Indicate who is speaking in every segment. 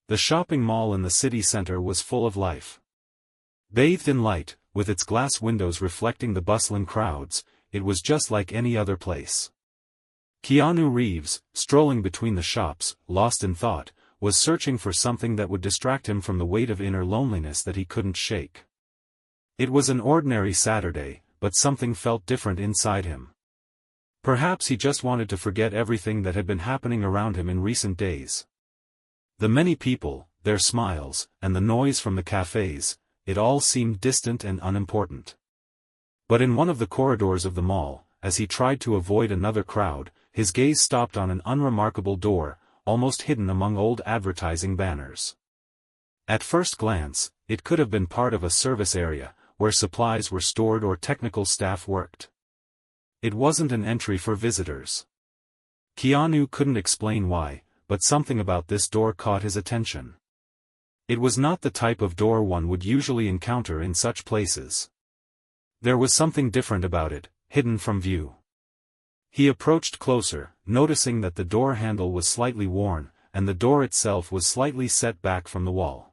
Speaker 1: The shopping mall in the city center was full of life. Bathed in light, with its glass windows reflecting the bustling crowds, it was just like any other place. Kiannu Reeves, strolling between the shops, lost in thought, was searching for something that would distract him from the weight of inner loneliness that he couldn't shake. It was an ordinary Saturday, but something felt different inside him. Perhaps he just wanted to forget everything that had been happening around him in recent days. The many people, their smiles, and the noise from the cafes, it all seemed distant and unimportant. But in one of the corridors of the mall, as he tried to avoid another crowd, his gaze stopped on an unremarkable door, almost hidden among old advertising banners. At first glance, it could have been part of a service area, where supplies were stored or technical staff worked. It wasn't an entry for visitors. Kiannu couldn't explain why, but something about this door caught his attention. It was not the type of door one would usually encounter in such places. There was something different about it, hidden from view. He approached closer, noticing that the door handle was slightly worn, and the door itself was slightly set back from the wall.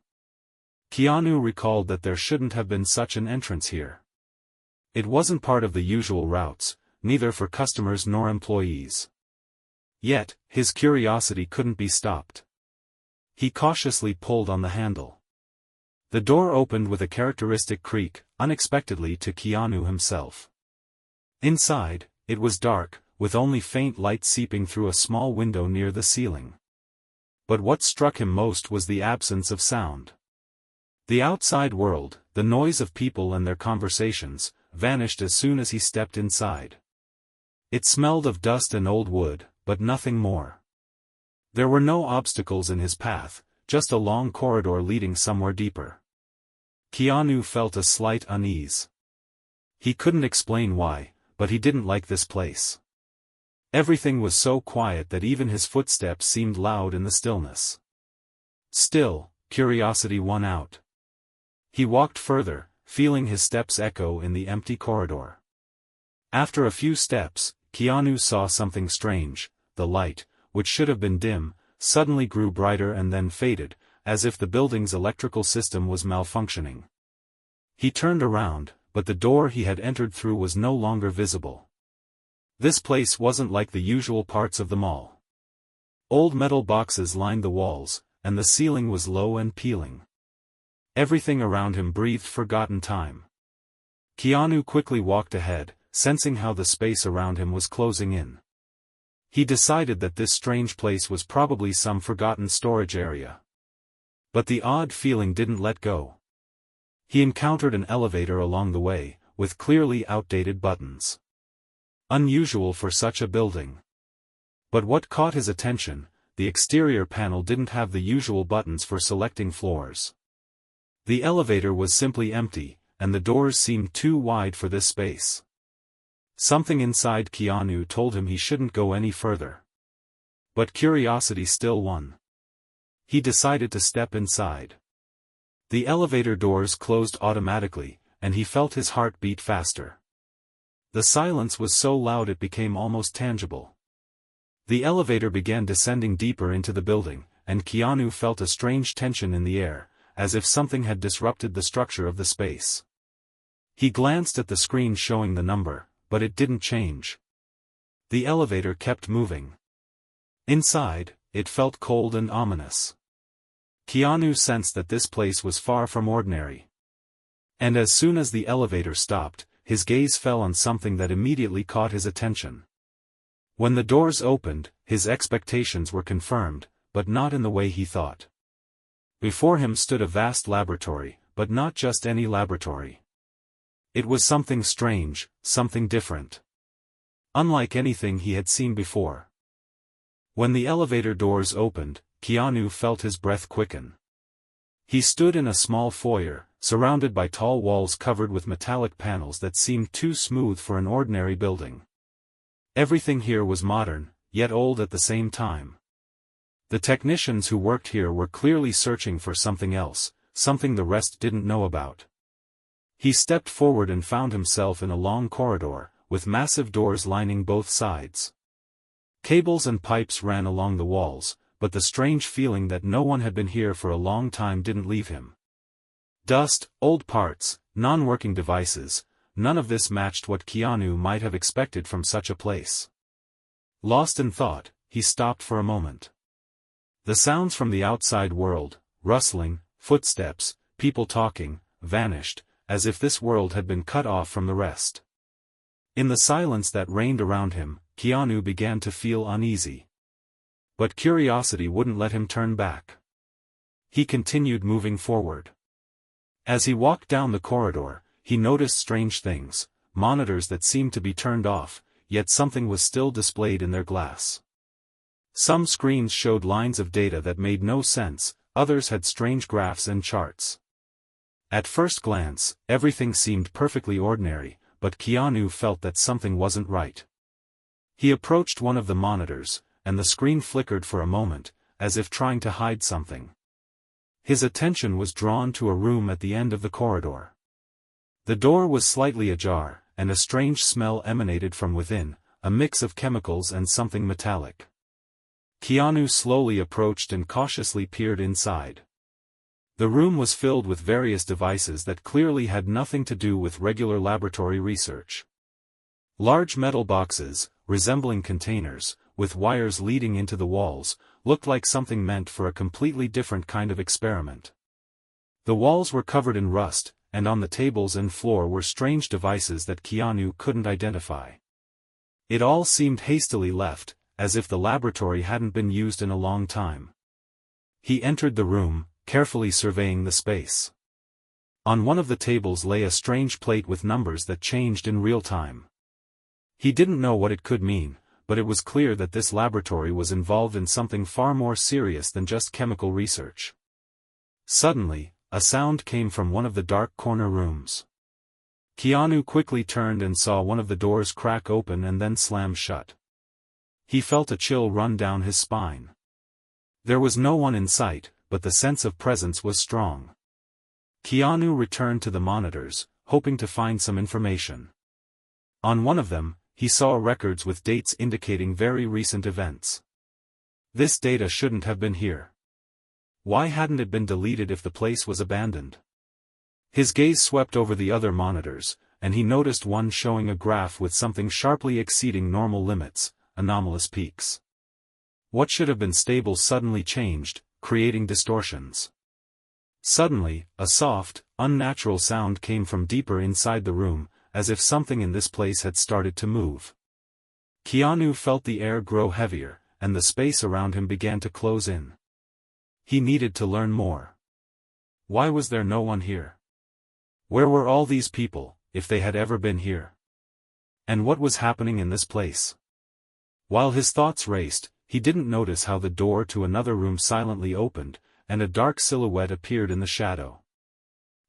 Speaker 1: Kiannu recalled that there shouldn't have been such an entrance here. It wasn't part of the usual routes, neither for customers nor employees. Yet, his curiosity couldn't be stopped. He cautiously pulled on the handle. The door opened with a characteristic creak, unexpectedly to Kiannu himself. Inside, it was dark, with only faint light seeping through a small window near the ceiling. But what struck him most was the absence of sound. The outside world, the noise of people and their conversations, vanished as soon as he stepped inside. It smelled of dust and old wood, but nothing more. There were no obstacles in his path, just a long corridor leading somewhere deeper. Kiannu felt a slight unease. He couldn't explain why, but he didn't like this place. Everything was so quiet that even his footsteps seemed loud in the stillness. Still, curiosity won out. He walked further, feeling his steps echo in the empty corridor. After a few steps, Kiannu saw something strange. The light, which should have been dim, suddenly grew brighter and then faded, as if the building's electrical system was malfunctioning. He turned around, but the door he had entered through was no longer visible. This place wasn't like the usual parts of the mall. Old metal boxes lined the walls, and the ceiling was low and peeling. Everything around him breathed forgotten time. Kiannu quickly walked ahead, sensing how the space around him was closing in. He decided that this strange place was probably some forgotten storage area. But the odd feeling didn't let go. He encountered an elevator along the way, with clearly outdated buttons. Unusual for such a building. But what caught his attention, the exterior panel didn't have the usual buttons for selecting floors. The elevator was simply empty, and the doors seemed too wide for this space. Something inside Kiannu told him he shouldn't go any further. But curiosity still won. He decided to step inside. The elevator doors closed automatically, and he felt his heart beat faster. The silence was so loud it became almost tangible. The elevator began descending deeper into the building, and Kiannu felt a strange tension in the air, as if something had disrupted the structure of the space. He glanced at the screen showing the number, but it didn't change. The elevator kept moving. Inside, it felt cold and ominous. Kiannu sensed that this place was far from ordinary. And as soon as the elevator stopped, his gaze fell on something that immediately caught his attention. When the doors opened, his expectations were confirmed, but not in the way he thought. Before him stood a vast laboratory, but not just any laboratory. It was something strange, something different. Unlike anything he had seen before. When the elevator doors opened, Kiannu felt his breath quicken. He stood in a small foyer, surrounded by tall walls covered with metallic panels that seemed too smooth for an ordinary building. Everything here was modern, yet old at the same time. The technicians who worked here were clearly searching for something else, something the rest didn't know about. He stepped forward and found himself in a long corridor, with massive doors lining both sides. Cables and pipes ran along the walls, but the strange feeling that no one had been here for a long time didn't leave him. Dust, old parts, non-working devices, none of this matched what Kiannu might have expected from such a place. Lost in thought, he stopped for a moment. The sounds from the outside world, rustling, footsteps, people talking, vanished, as if this world had been cut off from the rest. In the silence that reigned around him, Kiannu began to feel uneasy. But curiosity wouldn't let him turn back. He continued moving forward. As he walked down the corridor, he noticed strange things, monitors that seemed to be turned off, yet something was still displayed in their glass. Some screens showed lines of data that made no sense, others had strange graphs and charts. At first glance, everything seemed perfectly ordinary, but Kiannu felt that something wasn't right. He approached one of the monitors, and the screen flickered for a moment, as if trying to hide something. His attention was drawn to a room at the end of the corridor. The door was slightly ajar, and a strange smell emanated from within, a mix of chemicals and something metallic. Kiannu slowly approached and cautiously peered inside. The room was filled with various devices that clearly had nothing to do with regular laboratory research. Large metal boxes, resembling containers, with wires leading into the walls, looked like something meant for a completely different kind of experiment. The walls were covered in rust, and on the tables and floor were strange devices that Kiannu couldn't identify. It all seemed hastily left, as if the laboratory hadn't been used in a long time. He entered the room, carefully surveying the space. On one of the tables lay a strange plate with numbers that changed in real time. He didn't know what it could mean, but it was clear that this laboratory was involved in something far more serious than just chemical research. Suddenly, a sound came from one of the dark corner rooms. Kiannu quickly turned and saw one of the doors crack open and then slam shut. He felt a chill run down his spine. There was no one in sight, but the sense of presence was strong. Kiannu returned to the monitors, hoping to find some information. On one of them, he saw records with dates indicating very recent events. This data shouldn't have been here. Why hadn't it been deleted if the place was abandoned? His gaze swept over the other monitors, and he noticed one showing a graph with something sharply exceeding normal limits, anomalous peaks. What should have been stable suddenly changed, creating distortions. Suddenly, a soft, unnatural sound came from deeper inside the room, as if something in this place had started to move. Kiannu felt the air grow heavier, and the space around him began to close in. He needed to learn more. Why was there no one here? Where were all these people, if they had ever been here? And what was happening in this place? While his thoughts raced, he didn't notice how the door to another room silently opened, and a dark silhouette appeared in the shadow.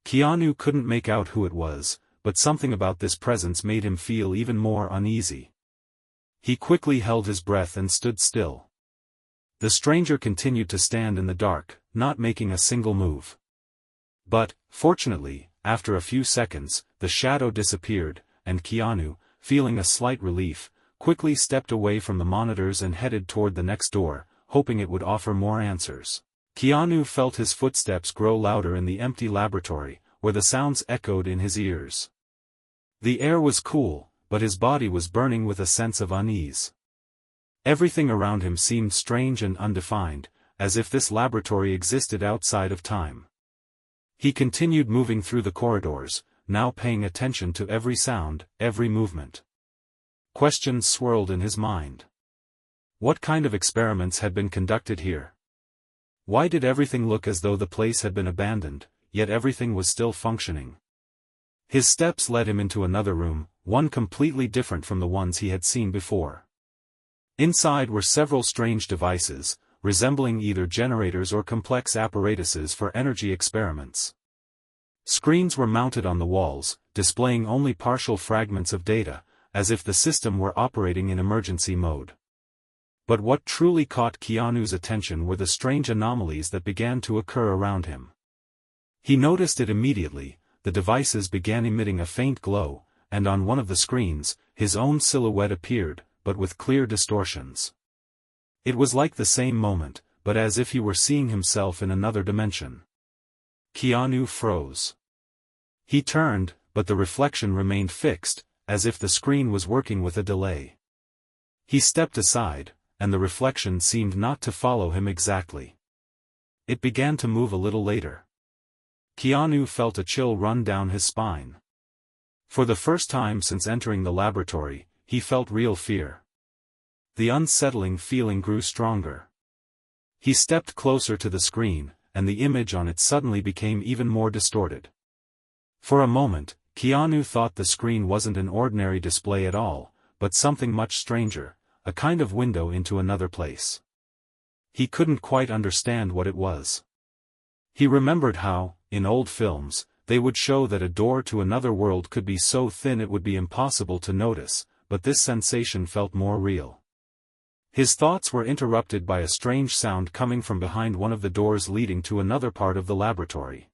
Speaker 1: Kiannu couldn't make out who it was, but something about this presence made him feel even more uneasy. He quickly held his breath and stood still. The stranger continued to stand in the dark, not making a single move. But, fortunately, after a few seconds, the shadow disappeared, and Kiannu, feeling a slight relief, quickly stepped away from the monitors and headed toward the next door, hoping it would offer more answers. Kiannu felt his footsteps grow louder in the empty laboratory, where the sounds echoed in his ears. The air was cool, but his body was burning with a sense of unease. Everything around him seemed strange and undefined, as if this laboratory existed outside of time. He continued moving through the corridors, now paying attention to every sound, every movement. Questions swirled in his mind. What kind of experiments had been conducted here? Why did everything look as though the place had been abandoned, yet everything was still functioning? His steps led him into another room, one completely different from the ones he had seen before. Inside were several strange devices, resembling either generators or complex apparatuses for energy experiments. Screens were mounted on the walls, displaying only partial fragments of data, as if the system were operating in emergency mode. But what truly caught Kiannu's attention were the strange anomalies that began to occur around him. He noticed it immediately. The devices began emitting a faint glow, and on one of the screens, his own silhouette appeared, but with clear distortions. It was like the same moment, but as if he were seeing himself in another dimension. Kiannu froze. He turned, but the reflection remained fixed, as if the screen was working with a delay. He stepped aside, and the reflection seemed not to follow him exactly. It began to move a little later. Kiannu felt a chill run down his spine. For the first time since entering the laboratory, he felt real fear. The unsettling feeling grew stronger. He stepped closer to the screen, and the image on it suddenly became even more distorted. For a moment, Kiannu thought the screen wasn't an ordinary display at all, but something much stranger, a kind of window into another place. He couldn't quite understand what it was. He remembered how, in old films, they would show that a door to another world could be so thin it would be impossible to notice, but this sensation felt more real. His thoughts were interrupted by a strange sound coming from behind one of the doors leading to another part of the laboratory.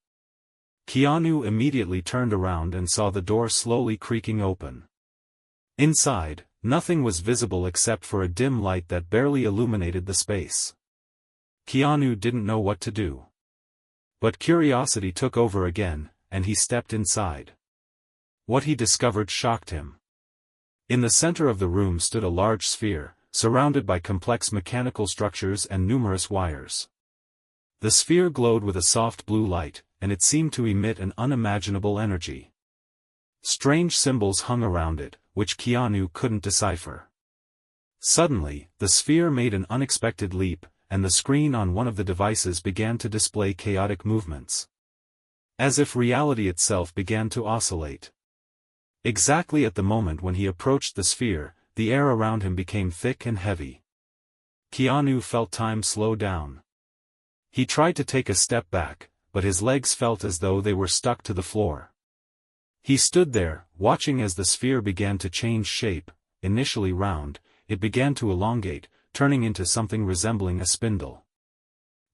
Speaker 1: Kiannu immediately turned around and saw the door slowly creaking open. Inside, nothing was visible except for a dim light that barely illuminated the space. Kiannu didn't know what to do. But curiosity took over again, and he stepped inside. What he discovered shocked him. In the center of the room stood a large sphere, surrounded by complex mechanical structures and numerous wires. The sphere glowed with a soft blue light, and it seemed to emit an unimaginable energy. Strange symbols hung around it, which Kiannu couldn't decipher. Suddenly, the sphere made an unexpected leap, and the screen on one of the devices began to display chaotic movements. As if reality itself began to oscillate. Exactly at the moment when he approached the sphere, the air around him became thick and heavy. Kiannu felt time slow down. He tried to take a step back, but his legs felt as though they were stuck to the floor. He stood there, watching as the sphere began to change shape. Initially round, it began to elongate, turning into something resembling a spindle.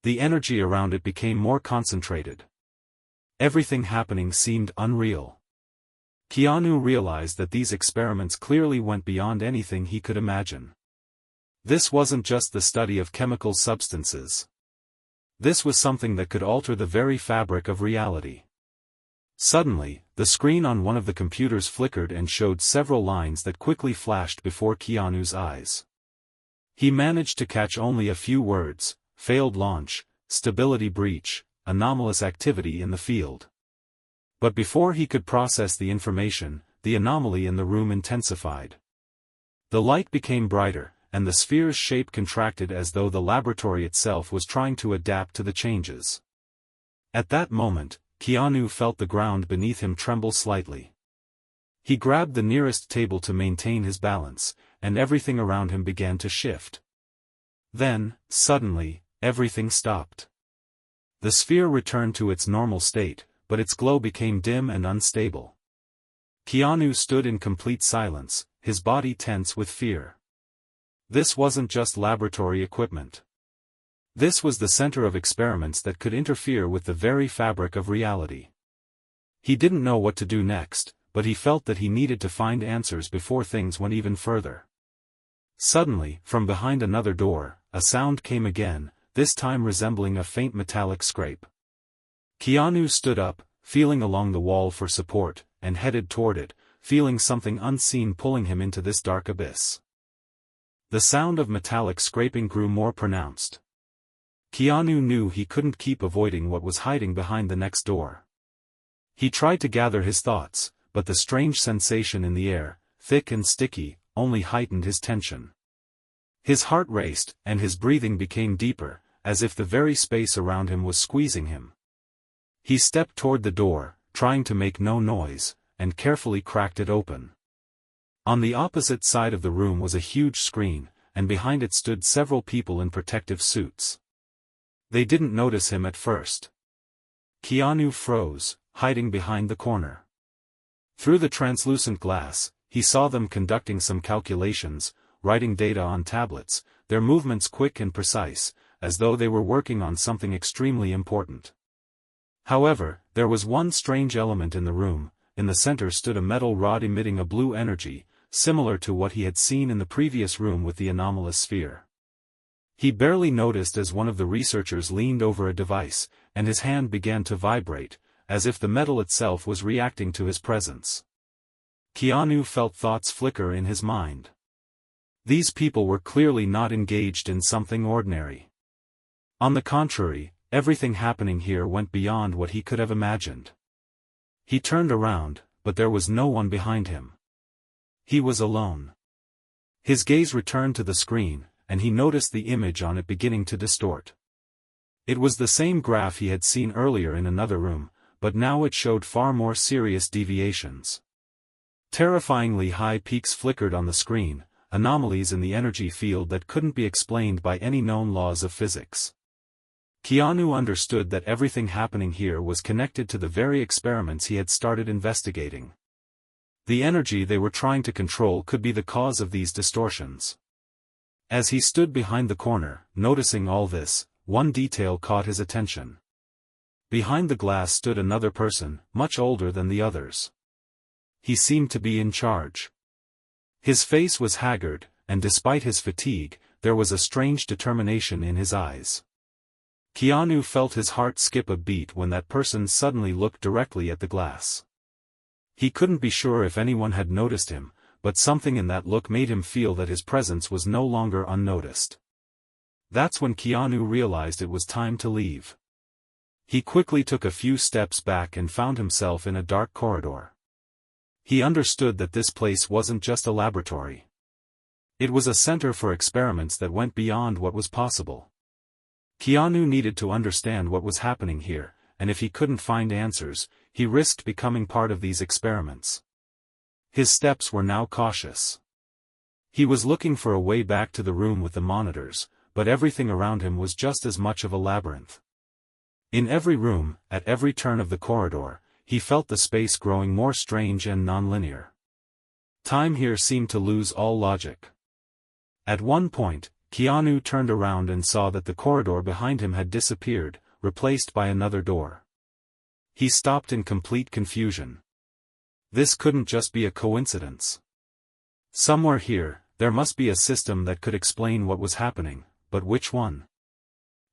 Speaker 1: The energy around it became more concentrated. Everything happening seemed unreal. Kiannu realized that these experiments clearly went beyond anything he could imagine. This wasn't just the study of chemical substances. This was something that could alter the very fabric of reality. Suddenly, the screen on one of the computers flickered and showed several lines that quickly flashed before Kiannu's eyes. He managed to catch only a few words: failed launch, stability breach, anomalous activity in the field. But before he could process the information, the anomaly in the room intensified. The light became brighter, and the sphere's shape contracted as though the laboratory itself was trying to adapt to the changes. At that moment, Kiannu felt the ground beneath him tremble slightly. He grabbed the nearest table to maintain his balance, and everything around him began to shift. Then, suddenly, everything stopped. The sphere returned to its normal state, but its glow became dim and unstable. Kiannu stood in complete silence, his body tense with fear. This wasn't just laboratory equipment. This was the center of experiments that could interfere with the very fabric of reality. He didn't know what to do next, but he felt that he needed to find answers before things went even further. Suddenly, from behind another door, a sound came again, this time resembling a faint metallic scrape. Kiannu stood up, feeling along the wall for support, and headed toward it, feeling something unseen pulling him into this dark abyss. The sound of metallic scraping grew more pronounced. Kiannu knew he couldn't keep avoiding what was hiding behind the next door. He tried to gather his thoughts, but the strange sensation in the air, thick and sticky, only heightened his tension. His heart raced, and his breathing became deeper, as if the very space around him was squeezing him. He stepped toward the door, trying to make no noise, and carefully cracked it open. On the opposite side of the room was a huge screen, and behind it stood several people in protective suits. They didn't notice him at first. Kiannu froze, hiding behind the corner. Through the translucent glass, he saw them conducting some calculations, writing data on tablets, their movements quick and precise, as though they were working on something extremely important. However, there was one strange element in the room. In the center stood a metal rod emitting a blue energy, similar to what he had seen in the previous room with the anomalous sphere. He barely noticed as one of the researchers leaned over a device, and his hand began to vibrate, as if the metal itself was reacting to his presence. Kiannu felt thoughts flicker in his mind. These people were clearly not engaged in something ordinary. On the contrary, everything happening here went beyond what he could have imagined. He turned around, but there was no one behind him. He was alone. His gaze returned to the screen, and he noticed the image on it beginning to distort. It was the same graph he had seen earlier in another room, but now it showed far more serious deviations. Terrifyingly high peaks flickered on the screen, anomalies in the energy field that couldn't be explained by any known laws of physics. Kiannu understood that everything happening here was connected to the very experiments he had started investigating. The energy they were trying to control could be the cause of these distortions. As he stood behind the corner, noticing all this, one detail caught his attention. Behind the glass stood another person, much older than the others. He seemed to be in charge. His face was haggard, and despite his fatigue, there was a strange determination in his eyes. Kiannu felt his heart skip a beat when that person suddenly looked directly at the glass. He couldn't be sure if anyone had noticed him, but something in that look made him feel that his presence was no longer unnoticed. That's when Kiannu realized it was time to leave. He quickly took a few steps back and found himself in a dark corridor. He understood that this place wasn't just a laboratory. It was a center for experiments that went beyond what was possible. Kiannu needed to understand what was happening here, and if he couldn't find answers, he risked becoming part of these experiments. His steps were now cautious. He was looking for a way back to the room with the monitors, but everything around him was just as much of a labyrinth. In every room, at every turn of the corridor, he felt the space growing more strange and nonlinear. Time here seemed to lose all logic. At one point, Kiannu turned around and saw that the corridor behind him had disappeared, replaced by another door. He stopped in complete confusion. This couldn't just be a coincidence. Somewhere here, there must be a system that could explain what was happening, but which one?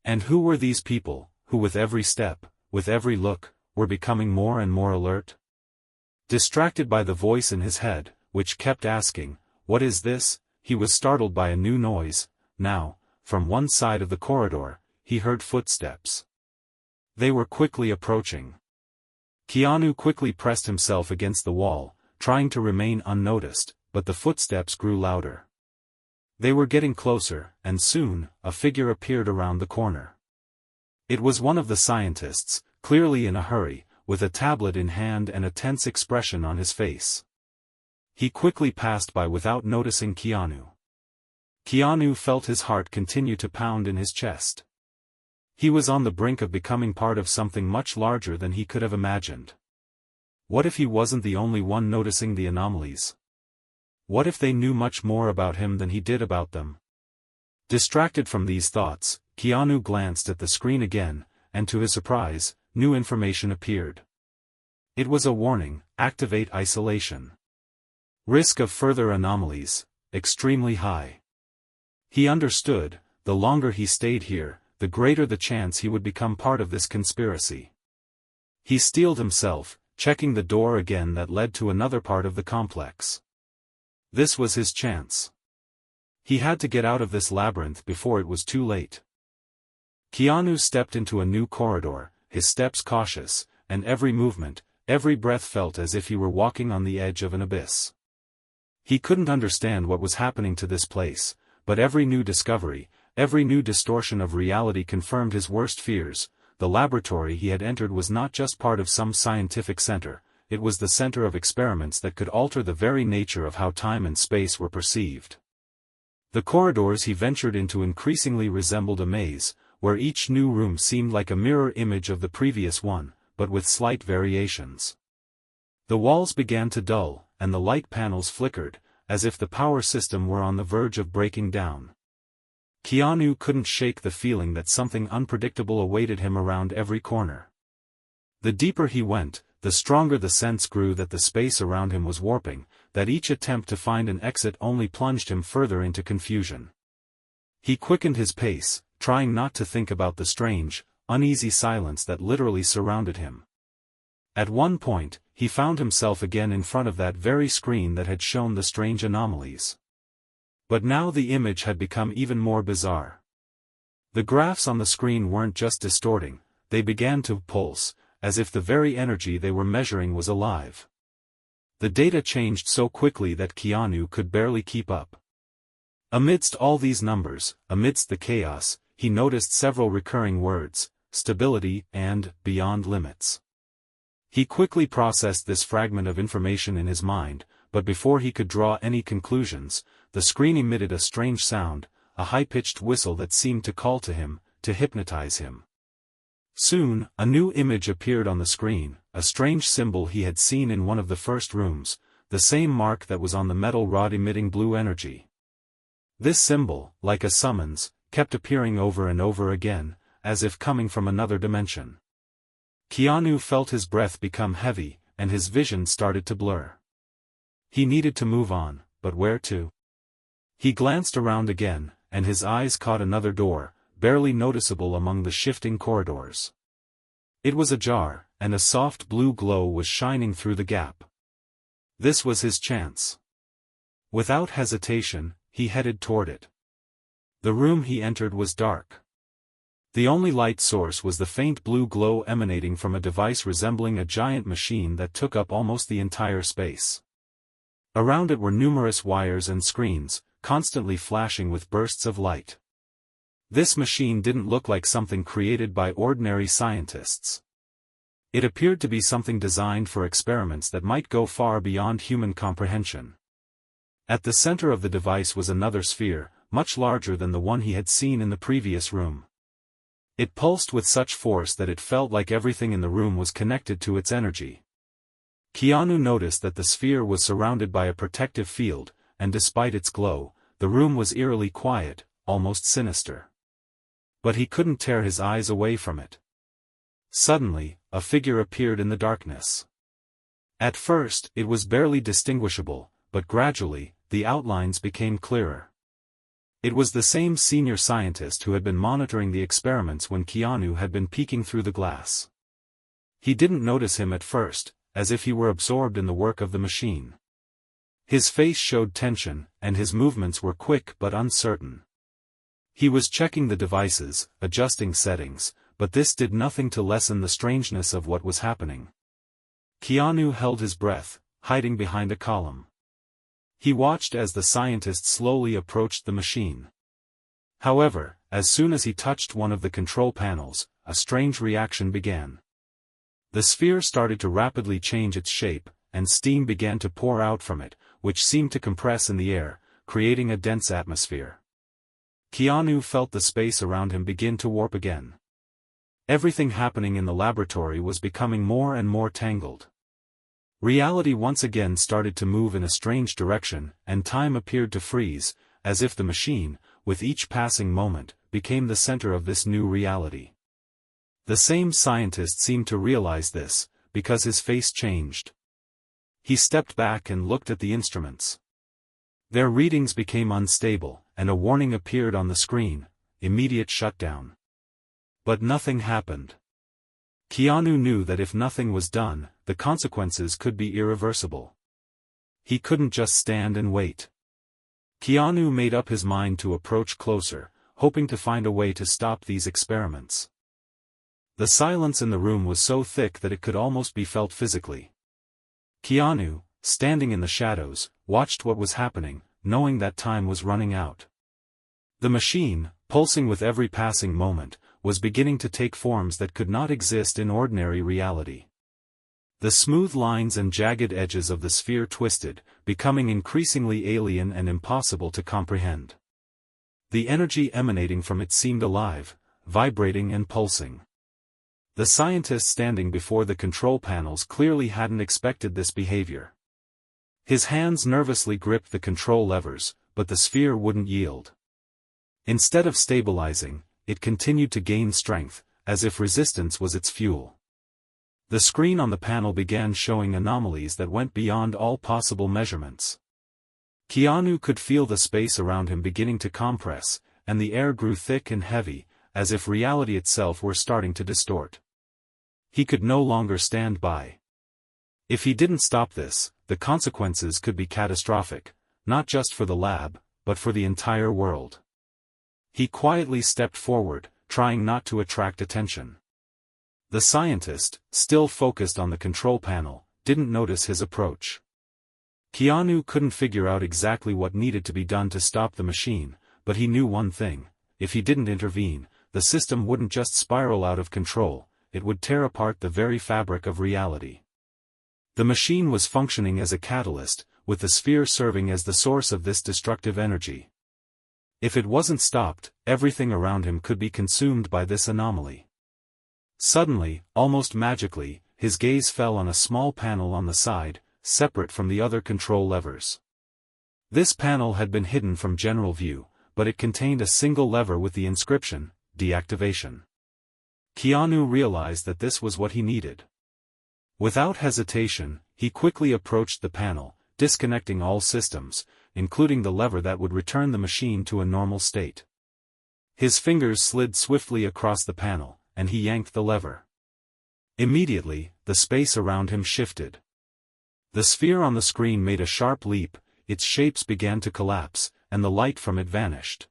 Speaker 1: And who were these people, who with every step, with every look, were becoming more and more alert? Distracted by the voice in his head, which kept asking, "What is this?" he was startled by a new noise. Now, from one side of the corridor, he heard footsteps. They were quickly approaching. Kiannu quickly pressed himself against the wall, trying to remain unnoticed, but the footsteps grew louder. They were getting closer, and soon, a figure appeared around the corner. It was one of the scientists, clearly in a hurry, with a tablet in hand and a tense expression on his face. He quickly passed by without noticing Kiannu. Kiannu felt his heart continue to pound in his chest. He was on the brink of becoming part of something much larger than he could have imagined. What if he wasn't the only one noticing the anomalies? What if they knew much more about him than he did about them? Distracted from these thoughts, Kiannu glanced at the screen again, and to his surprise, new information appeared. It was a warning: activate isolation. Risk of further anomalies, extremely high. He understood, the longer he stayed here, the greater the chance he would become part of this conspiracy. He steeled himself, checking the door again that led to another part of the complex. This was his chance. He had to get out of this labyrinth before it was too late. Kiannu stepped into a new corridor, his steps cautious, and every movement, every breath felt as if he were walking on the edge of an abyss. He couldn't understand what was happening to this place, but every new discovery, every new distortion of reality confirmed his worst fears. The laboratory he had entered was not just part of some scientific center, it was the center of experiments that could alter the very nature of how time and space were perceived. The corridors he ventured into increasingly resembled a maze, where each new room seemed like a mirror image of the previous one, but with slight variations. The walls began to dull, and the light panels flickered, as if the power system were on the verge of breaking down. Kiannu couldn't shake the feeling that something unpredictable awaited him around every corner. The deeper he went, the stronger the sense grew that the space around him was warping, that each attempt to find an exit only plunged him further into confusion. He quickened his pace, trying not to think about the strange, uneasy silence that literally surrounded him. At one point, he found himself again in front of that very screen that had shown the strange anomalies. But now the image had become even more bizarre. The graphs on the screen weren't just distorting, they began to pulse, as if the very energy they were measuring was alive. The data changed so quickly that Kiannu could barely keep up. Amidst all these numbers, amidst the chaos, he noticed several recurring words: stability and beyond limits. He quickly processed this fragment of information in his mind, but before he could draw any conclusions, the screen emitted a strange sound, a high-pitched whistle that seemed to call to him, to hypnotize him. Soon, a new image appeared on the screen, a strange symbol he had seen in one of the first rooms, the same mark that was on the metal rod emitting blue energy. This symbol, like a summons, kept appearing over and over again, as if coming from another dimension. Kiannu felt his breath become heavy, and his vision started to blur. He needed to move on, but where to? He glanced around again, and his eyes caught another door, barely noticeable among the shifting corridors. It was ajar, and a soft blue glow was shining through the gap. This was his chance. Without hesitation, he headed toward it. The room he entered was dark. The only light source was the faint blue glow emanating from a device resembling a giant machine that took up almost the entire space. Around it were numerous wires and screens, constantly flashing with bursts of light. This machine didn't look like something created by ordinary scientists. It appeared to be something designed for experiments that might go far beyond human comprehension. At the center of the device was another sphere, much larger than the one he had seen in the previous room. It pulsed with such force that it felt like everything in the room was connected to its energy. Kiannu noticed that the sphere was surrounded by a protective field, and despite its glow, the room was eerily quiet, almost sinister. But he couldn't tear his eyes away from it. Suddenly, a figure appeared in the darkness. At first, it was barely distinguishable, but gradually, the outlines became clearer. It was the same senior scientist who had been monitoring the experiments when Kiannu had been peeking through the glass. He didn't notice him at first, as if he were absorbed in the work of the machine. His face showed tension, and his movements were quick but uncertain. He was checking the devices, adjusting settings, but this did nothing to lessen the strangeness of what was happening. Kiannu held his breath, hiding behind a column. He watched as the scientist slowly approached the machine. However, as soon as he touched one of the control panels, a strange reaction began. The sphere started to rapidly change its shape, and steam began to pour out from it, which seemed to compress in the air, creating a dense atmosphere. Kiannu felt the space around him begin to warp again. Everything happening in the laboratory was becoming more and more tangled. Reality once again started to move in a strange direction, and time appeared to freeze, as if the machine, with each passing moment, became the center of this new reality. The same scientist seemed to realize this, because his face changed. He stepped back and looked at the instruments. Their readings became unstable, and a warning appeared on the screen: immediate shutdown. But nothing happened. Kiannu knew that if nothing was done, the consequences could be irreversible. He couldn't just stand and wait. Kiannu made up his mind to approach closer, hoping to find a way to stop these experiments. The silence in the room was so thick that it could almost be felt physically. Kiannu, standing in the shadows, watched what was happening, knowing that time was running out. The machine, pulsing with every passing moment, was beginning to take forms that could not exist in ordinary reality. The smooth lines and jagged edges of the sphere twisted, becoming increasingly alien and impossible to comprehend. The energy emanating from it seemed alive, vibrating and pulsing. The scientist standing before the control panels clearly hadn't expected this behavior. His hands nervously gripped the control levers, but the sphere wouldn't yield. Instead of stabilizing, it continued to gain strength, as if resistance was its fuel. The screen on the panel began showing anomalies that went beyond all possible measurements. Kiannu could feel the space around him beginning to compress, and the air grew thick and heavy, as if reality itself were starting to distort. He could no longer stand by. If he didn't stop this, the consequences could be catastrophic, not just for the lab, but for the entire world. He quietly stepped forward, trying not to attract attention. The scientist, still focused on the control panel, didn't notice his approach. Kiannu couldn't figure out exactly what needed to be done to stop the machine, but he knew one thing: if he didn't intervene, the system wouldn't just spiral out of control, it would tear apart the very fabric of reality. The machine was functioning as a catalyst, with the sphere serving as the source of this destructive energy. If it wasn't stopped, everything around him could be consumed by this anomaly. Suddenly, almost magically, his gaze fell on a small panel on the side, separate from the other control levers. This panel had been hidden from general view, but it contained a single lever with the inscription, "Deactivation." Kiannu realized that this was what he needed. Without hesitation, he quickly approached the panel, disconnecting all systems, including the lever that would return the machine to a normal state. His fingers slid swiftly across the panel, and he yanked the lever. Immediately, the space around him shifted. The sphere on the screen made a sharp leap, its shapes began to collapse, and the light from it vanished.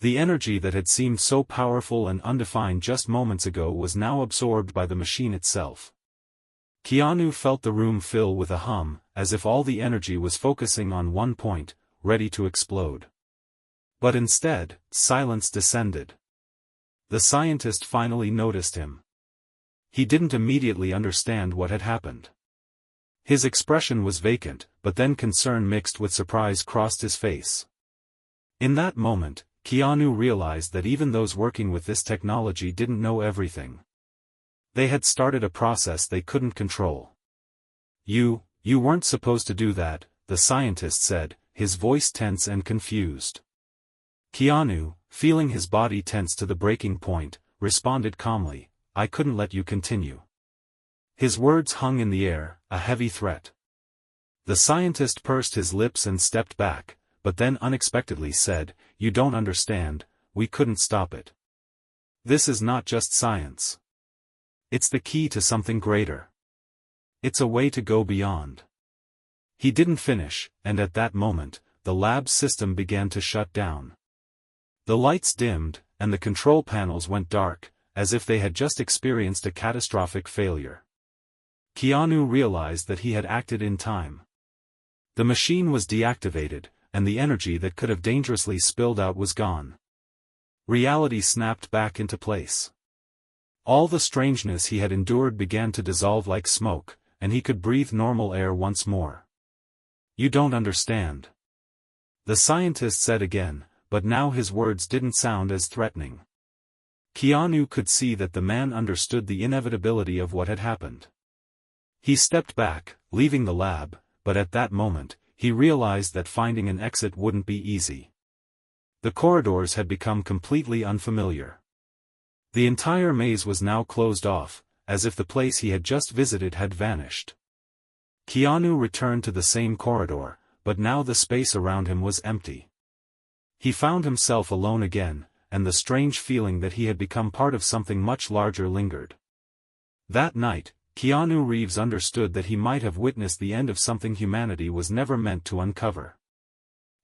Speaker 1: The energy that had seemed so powerful and undefined just moments ago was now absorbed by the machine itself. Kiannu felt the room fill with a hum, as if all the energy was focusing on one point, ready to explode. But instead, silence descended. The scientist finally noticed him. He didn't immediately understand what had happened. His expression was vacant, but then concern mixed with surprise crossed his face. In that moment, Kiannu realized that even those working with this technology didn't know everything. They had started a process they couldn't control. You weren't supposed to do that," the scientist said, his voice tense and confused. Kiannu, feeling his body tense to the breaking point, responded calmly, "I couldn't let you continue." His words hung in the air, a heavy threat. The scientist pursed his lips and stepped back, but then unexpectedly said, "You don't understand, we couldn't stop it. This is not just science. It's the key to something greater. It's a way to go beyond." He didn't finish, and at that moment, the lab system began to shut down. The lights dimmed, and the control panels went dark, as if they had just experienced a catastrophic failure. Kiannu realized that he had acted in time. The machine was deactivated, and the energy that could have dangerously spilled out was gone. Reality snapped back into place. All the strangeness he had endured began to dissolve like smoke, and he could breathe normal air once more. "You don't understand," the scientist said again, but now his words didn't sound as threatening. Kiannu could see that the man understood the inevitability of what had happened. He stepped back, leaving the lab, but at that moment, he realized that finding an exit wouldn't be easy. The corridors had become completely unfamiliar. The entire maze was now closed off, as if the place he had just visited had vanished. Kiannu returned to the same corridor, but now the space around him was empty. He found himself alone again, and the strange feeling that he had become part of something much larger lingered. That night, Kiannu Reeves understood that he might have witnessed the end of something humanity was never meant to uncover.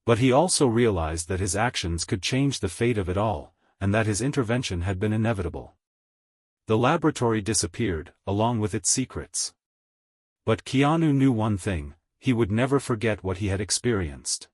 Speaker 1: But he also realized that his actions could change the fate of it all, and that his intervention had been inevitable. The laboratory disappeared, along with its secrets. But Kiannu knew one thing: he would never forget what he had experienced.